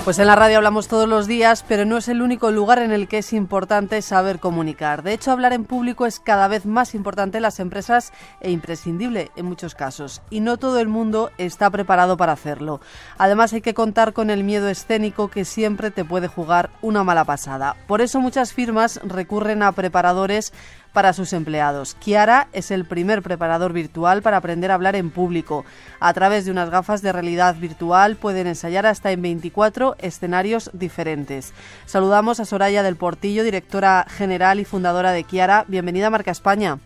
Pues en la radio hablamos todos los días, pero no es el único lugar en el que es importante saber comunicar. De hecho, hablar en público es cada vez más importante en las empresas e imprescindible en muchos casos. Y no todo el mundo está preparado para hacerlo. Además, hay que contar con el miedo escénico que siempre te puede jugar una mala pasada. Por eso muchas firmas recurren a preparadores para sus empleados. Kiara es el primer preparador virtual para aprender a hablar en público. A través de unas gafas de realidad virtual pueden ensayar hasta en 24 escenarios diferentes. Saludamos a Soraya del Portillo, directora general y fundadora de Kiara. Bienvenida a Marca España.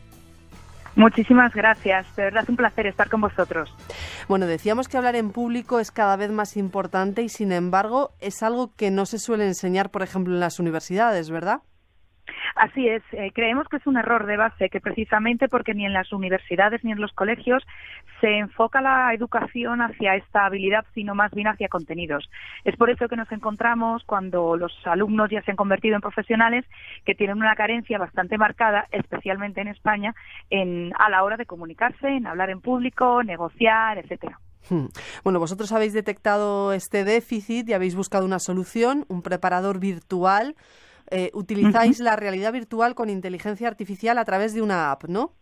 Muchísimas gracias, de verdad es un placer estar con vosotros. Bueno, decíamos que hablar en público es cada vez más importante y sin embargo es algo que no se suele enseñar, por ejemplo, en las universidades, ¿verdad? Así es, creemos que es un error de base, que precisamente porque ni en las universidades ni en los colegios se enfoca la educación hacia esta habilidad, sino más bien hacia contenidos. Es por eso que nos encontramos cuando los alumnos ya se han convertido en profesionales que tienen una carencia bastante marcada, especialmente en España, a la hora de comunicarse, en hablar en público, negociar, etcétera. Bueno, vosotros habéis detectado este déficit y habéis buscado una solución, un preparador virtual. Utilizáis la realidad virtual con inteligencia artificial a través de una app, ¿no?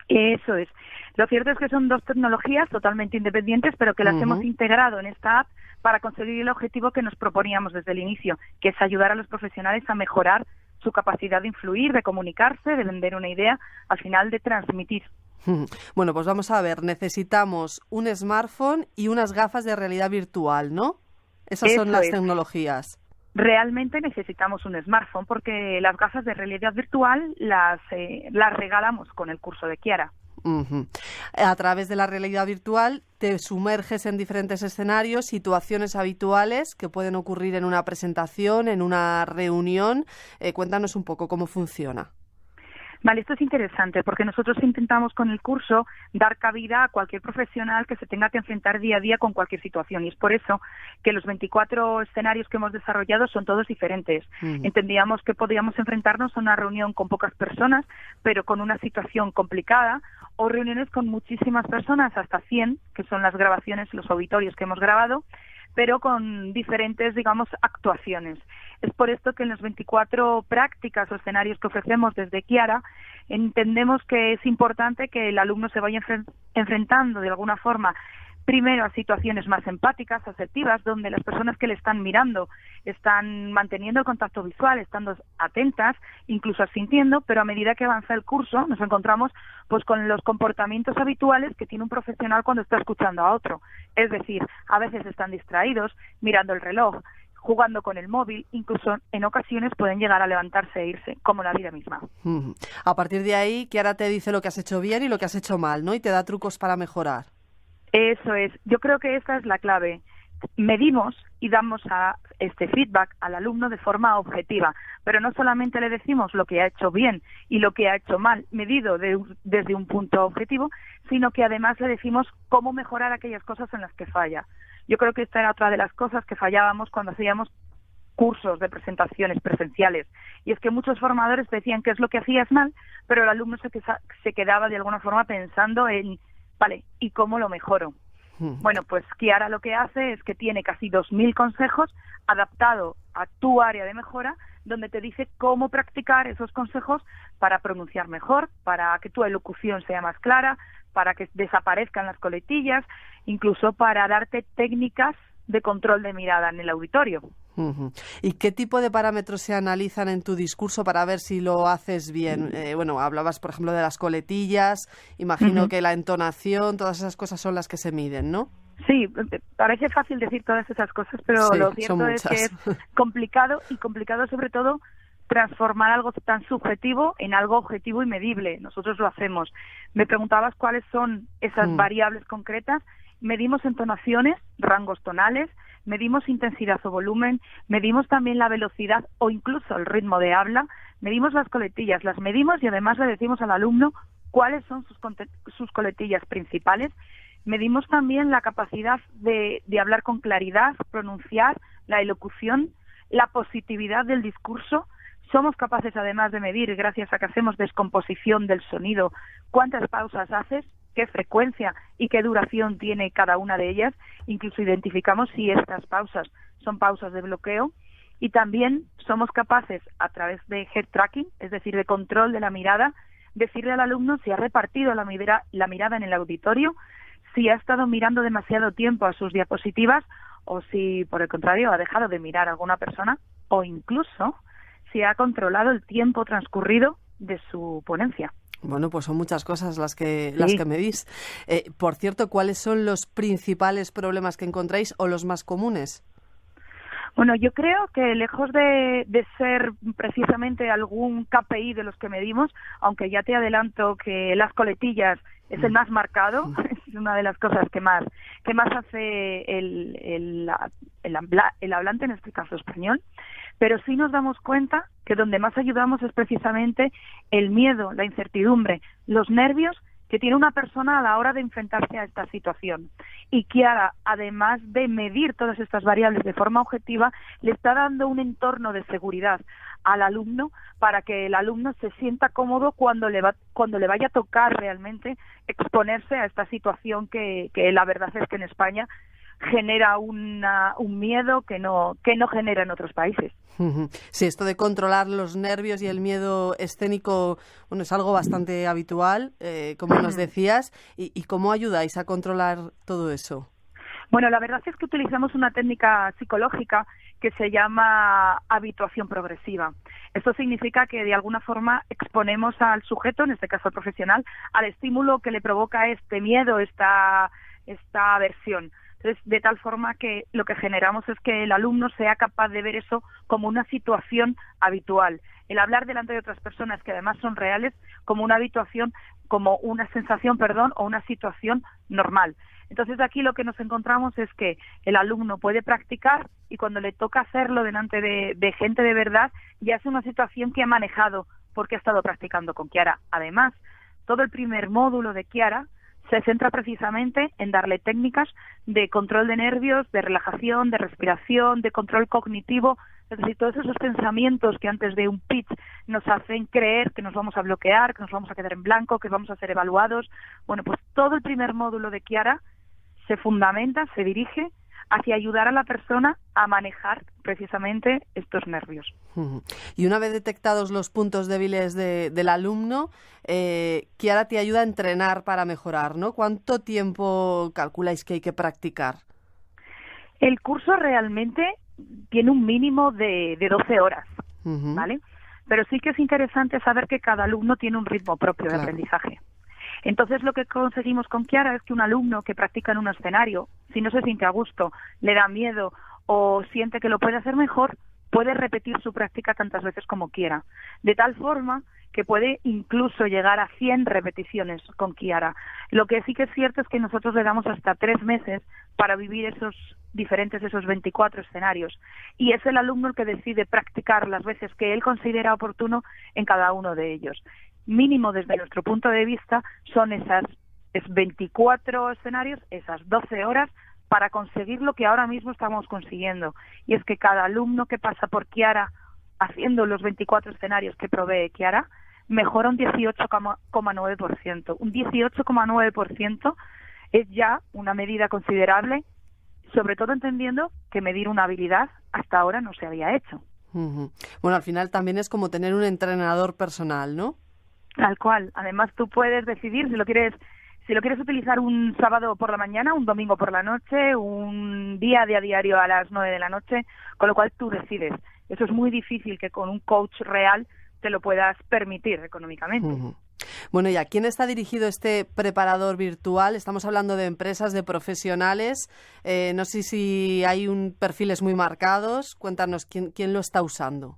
Eso es. Lo cierto es que son dos tecnologías totalmente independientes, pero que las hemos integrado en esta app para conseguir el objetivo que nos proponíamos desde el inicio, que es ayudar a los profesionales a mejorar su capacidad de influir, de comunicarse, de vender una idea, al final de transmitir. Bueno, pues vamos a ver, necesitamos un smartphone y unas gafas de realidad virtual, ¿no? Esas son las tecnologías. Realmente necesitamos un smartphone porque las gafas de realidad virtual las regalamos con el curso de Kiara. A través de la realidad virtual te sumerges en diferentes escenarios, situaciones habituales que pueden ocurrir en una presentación, en una reunión. Cuéntanos un poco cómo funciona. Vale, esto es interesante porque nosotros intentamos con el curso dar cabida a cualquier profesional que se tenga que enfrentar día a día con cualquier situación y es por eso que los 24 escenarios que hemos desarrollado son todos diferentes. Entendíamos que podíamos enfrentarnos a una reunión con pocas personas, pero con una situación complicada o reuniones con muchísimas personas, hasta 100, que son las grabaciones, los auditorios que hemos grabado, pero con diferentes, digamos, actuaciones. Es por esto que en las 24 prácticas o escenarios que ofrecemos desde Kiara, entendemos que es importante que el alumno se vaya enfrentando de alguna forma primero a situaciones más empáticas, asertivas, donde las personas que le están mirando están manteniendo el contacto visual, estando atentas, incluso asintiendo, pero a medida que avanza el curso nos encontramos pues con los comportamientos habituales que tiene un profesional cuando está escuchando a otro. Es decir, a veces están distraídos, mirando el reloj, jugando con el móvil, incluso en ocasiones pueden llegar a levantarse e irse, como la vida misma. A partir de ahí, Kiara te dice lo que has hecho bien y lo que has hecho mal, ¿no? Y te da trucos para mejorar. Eso es. Yo creo que esta es la clave. Medimos y damos este feedback al alumno de forma objetiva, pero no solamente le decimos lo que ha hecho bien y lo que ha hecho mal, medido desde un punto objetivo, sino que además le decimos cómo mejorar aquellas cosas en las que falla. Yo creo que esta era otra de las cosas que fallábamos cuando hacíamos cursos de presentaciones presenciales, y es que muchos formadores decían qué es lo que hacías mal, pero el alumno se quedaba de alguna forma pensando en vale, ¿y cómo lo mejoro? Bueno, pues Kiara lo que hace es que tiene casi 2.000 consejos adaptado a tu área de mejora, donde te dice cómo practicar esos consejos para pronunciar mejor, para que tu elocución sea más clara, para que desaparezcan las coletillas, incluso para darte técnicas de control de mirada en el auditorio. ¿Y qué tipo de parámetros se analizan en tu discurso para ver si lo haces bien? Bueno, hablabas, por ejemplo, de las coletillas, imagino que la entonación, todas esas cosas son las que se miden, ¿no? Sí, parece fácil decir todas esas cosas, pero sí, lo cierto es que es complicado y complicado sobre todo transformar algo tan subjetivo en algo objetivo y medible. Nosotros lo hacemos. Me preguntabas cuáles son esas variables concretas. Medimos entonaciones, rangos tonales, medimos intensidad o volumen, medimos también la velocidad o incluso el ritmo de habla, medimos las coletillas, las medimos y además le decimos al alumno cuáles son sus coletillas principales. Medimos también la capacidad de hablar con claridad, pronunciar, la elocución, la positividad del discurso. Somos capaces además de medir, gracias a que hacemos descomposición del sonido, cuántas pausas haces, qué frecuencia y qué duración tiene cada una de ellas. Incluso identificamos si estas pausas son pausas de bloqueo, y también somos capaces, a través de head tracking, es decir, de control de la mirada, decirle al alumno si ha repartido la mirada en el auditorio, si ha estado mirando demasiado tiempo a sus diapositivas, o si, por el contrario, ha dejado de mirar a alguna persona, o incluso si ha controlado el tiempo transcurrido de su ponencia. Bueno, pues son muchas cosas las que medís. Por cierto, ¿cuáles son los principales problemas que encontráis o los más comunes? Bueno, yo creo que lejos de ser precisamente algún KPI de los que medimos, aunque ya te adelanto que las coletillas es el más marcado, es una de las cosas que más hace el hablante, en este caso español, pero sí nos damos cuenta que donde más ayudamos es precisamente el miedo, la incertidumbre, los nervios que tiene una persona a la hora de enfrentarse a esta situación. Y Kiara, además de medir todas estas variables de forma objetiva, le está dando un entorno de seguridad al alumno para que el alumno se sienta cómodo cuando le vaya a tocar realmente exponerse a esta situación que la verdad es que en España genera un miedo que no genera en otros países. Sí, esto de controlar los nervios y el miedo escénico, bueno, es algo bastante habitual, como nos decías. ¿Y cómo ayudáis a controlar todo eso? Bueno, la verdad es que utilizamos una técnica psicológica que se llama habituación progresiva. Esto significa que de alguna forma exponemos al sujeto, en este caso al profesional, al estímulo que le provoca este miedo, esta aversión. Entonces, de tal forma que lo que generamos es que el alumno sea capaz de ver eso como una situación habitual. El hablar delante de otras personas que además son reales como una habituación, como una sensación, o una situación normal. Entonces, aquí lo que nos encontramos es que el alumno puede practicar y cuando le toca hacerlo delante de gente de verdad, ya es una situación que ha manejado porque ha estado practicando con Kiara. Además, todo el primer módulo de Kiara se centra precisamente en darle técnicas de control de nervios, de relajación, de respiración, de control cognitivo, es decir, todos esos pensamientos que antes de un pitch nos hacen creer que nos vamos a bloquear, que nos vamos a quedar en blanco, que vamos a ser evaluados. Bueno, pues todo el primer módulo de Kiara se fundamenta, se dirige hacia ayudar a la persona a manejar precisamente estos nervios. Y una vez detectados los puntos débiles del alumno, Kiara te ayuda a entrenar para mejorar, ¿no? ¿Cuánto tiempo calculáis que hay que practicar? El curso realmente tiene un mínimo de 12 horas, ¿vale? Pero sí que es interesante saber que cada alumno tiene un ritmo propio de aprendizaje. Entonces, lo que conseguimos con Kiara es que un alumno que practica en un escenario, si no se siente a gusto, le da miedo o siente que lo puede hacer mejor, puede repetir su práctica tantas veces como quiera, de tal forma que puede incluso llegar a 100 repeticiones con Kiara. Lo que sí que es cierto es que nosotros le damos hasta 3 meses para vivir esos 24 escenarios, y es el alumno el que decide practicar las veces que él considera oportuno en cada uno de ellos. Mínimo desde nuestro punto de vista son esas 24 escenarios, esas 12 horas para conseguir lo que ahora mismo estamos consiguiendo, y es que cada alumno que pasa por Kiara haciendo los 24 escenarios que provee Kiara mejora un 18,9%. Un 18,9% es ya una medida considerable, sobre todo entendiendo que medir una habilidad hasta ahora no se había hecho. Bueno, al final también es como tener un entrenador personal, ¿no? Tal cual. Además, tú puedes decidir si lo quieres utilizar un sábado por la mañana, un domingo por la noche, un día de a diario a las 9 de la noche, con lo cual tú decides. Eso es muy difícil que con un coach real te lo puedas permitir económicamente. Bueno, ¿y a quién está dirigido este preparador virtual? Estamos hablando de empresas, de profesionales. No sé si hay perfiles muy marcados. Cuéntanos, ¿quién lo está usando?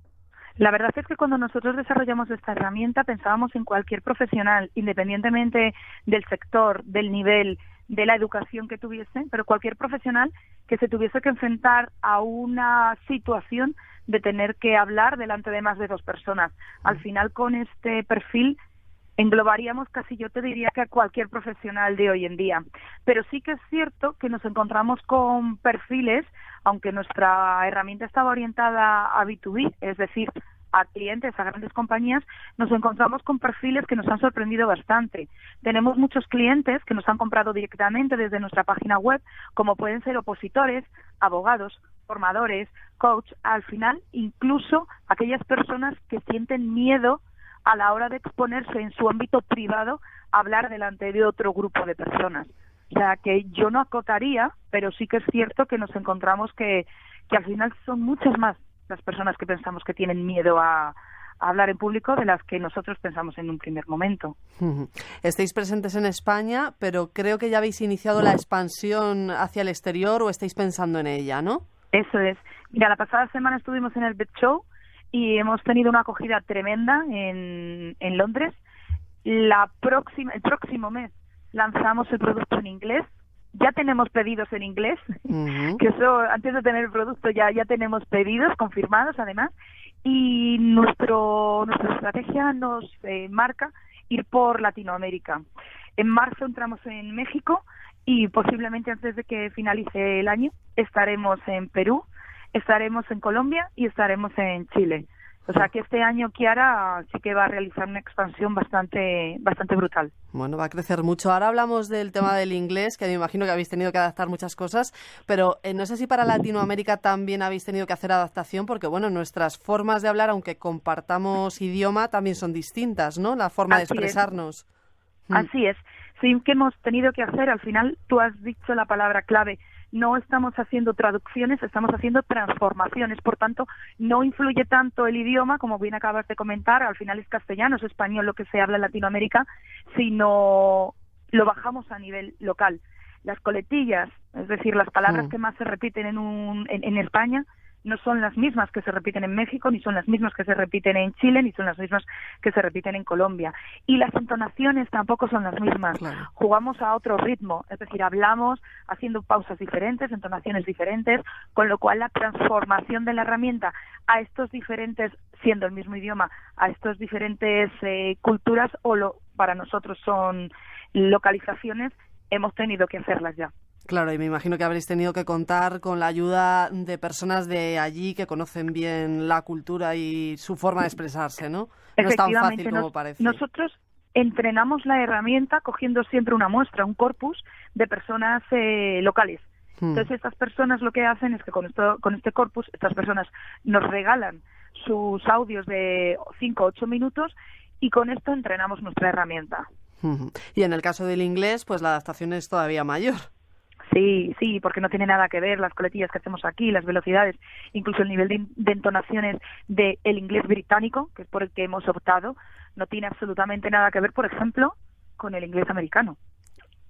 La verdad es que cuando nosotros desarrollamos esta herramienta pensábamos en cualquier profesional, independientemente del sector, del nivel, de la educación que tuviese, pero cualquier profesional que se tuviese que enfrentar a una situación de tener que hablar delante de más de 2 personas. Al final, con este perfil englobaríamos casi, yo te diría, que a cualquier profesional de hoy en día. Pero sí que es cierto que nos encontramos con perfiles, aunque nuestra herramienta estaba orientada a B2B, es decir, a clientes, a grandes compañías, nos encontramos con perfiles que nos han sorprendido bastante. Tenemos muchos clientes que nos han comprado directamente desde nuestra página web, como pueden ser opositores, abogados, formadores, coach, al final incluso aquellas personas que sienten miedo a la hora de exponerse en su ámbito privado a hablar delante de otro grupo de personas. O sea, que yo no acotaría, pero sí que es cierto que nos encontramos que al final son muchas más las personas que pensamos que tienen miedo a hablar en público de las que nosotros pensamos en un primer momento. Estáis presentes en España, pero creo que ya habéis iniciado la expansión hacia el exterior o estáis pensando en ella, ¿no? Eso es. Mira, la pasada semana estuvimos en el Bed Show y hemos tenido una acogida tremenda en Londres. El próximo mes lanzamos el producto en inglés. Ya tenemos pedidos en inglés, que eso, antes de tener el producto ya tenemos pedidos confirmados además, y nuestra estrategia nos marca ir por Latinoamérica. En marzo entramos en México y posiblemente antes de que finalice el año estaremos en Perú, estaremos en Colombia y estaremos en Chile. O sea que este año Chiara sí que va a realizar una expansión bastante brutal. Bueno, va a crecer mucho. Ahora hablamos del tema del inglés, que me imagino que habéis tenido que adaptar muchas cosas, pero no sé si para Latinoamérica también habéis tenido que hacer adaptación, porque bueno, nuestras formas de hablar, aunque compartamos idioma, también son distintas, ¿no? La forma de expresarnos. Así es. Sí que hemos tenido que hacer, al final tú has dicho la palabra clave. No estamos haciendo traducciones, estamos haciendo transformaciones. Por tanto, no influye tanto el idioma, como bien acabas de comentar, al final es castellano, es español lo que se habla en Latinoamérica, sino lo bajamos a nivel local. Las coletillas, es decir, las palabras que más se repiten en España, no son las mismas que se repiten en México, ni son las mismas que se repiten en Chile, ni son las mismas que se repiten en Colombia. Y las entonaciones tampoco son las mismas. Claro. Jugamos a otro ritmo, es decir, hablamos haciendo pausas diferentes, entonaciones diferentes, con lo cual la transformación de la herramienta a estos diferentes, siendo el mismo idioma, a estos diferentes culturas para nosotros son localizaciones, hemos tenido que hacerlas ya. Claro, y me imagino que habréis tenido que contar con la ayuda de personas de allí que conocen bien la cultura y su forma de expresarse, ¿no? No es tan fácil como parece. Nosotros entrenamos la herramienta cogiendo siempre una muestra, un corpus de personas locales. Entonces, estas personas lo que hacen es que con este corpus, estas personas nos regalan sus audios de 5 o 8 minutos y con esto entrenamos nuestra herramienta. Y en el caso del inglés, pues la adaptación es todavía mayor. Sí, porque no tiene nada que ver las coletillas que hacemos aquí, las velocidades, incluso el nivel de entonaciones del inglés británico, que es por el que hemos optado, no tiene absolutamente nada que ver, por ejemplo, con el inglés americano.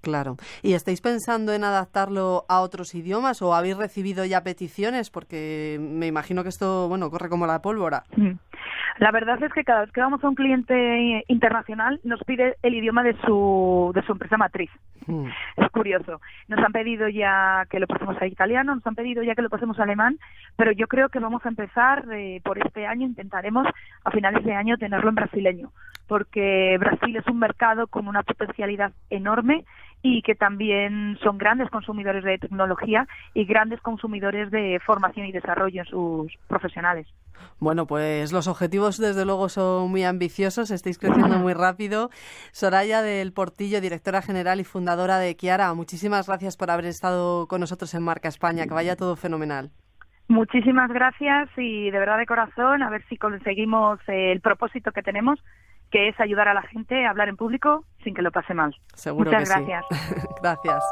Claro. ¿Y estáis pensando en adaptarlo a otros idiomas o habéis recibido ya peticiones? Porque me imagino que esto, corre como la pólvora. La verdad es que cada vez que vamos a un cliente internacional nos pide el idioma de su empresa matriz. Es curioso. Nos han pedido ya que lo pasemos a italiano, nos han pedido ya que lo pasemos a alemán, pero yo creo que vamos a empezar por este año, intentaremos a finales de año tenerlo en brasileño, porque Brasil es un mercado con una potencialidad enorme y que también son grandes consumidores de tecnología y grandes consumidores de formación y desarrollo en sus profesionales. Bueno, pues los objetivos desde luego son muy ambiciosos, estáis creciendo muy rápido. Soraya del Portillo, directora general y fundadora de Chiara, muchísimas gracias por haber estado con nosotros en Marca España, que vaya todo fenomenal. Muchísimas gracias y de verdad de corazón, a ver si conseguimos el propósito que tenemos, que es ayudar a la gente a hablar en público sin que lo pase mal. Seguro Muchas que gracias. Sí. Gracias.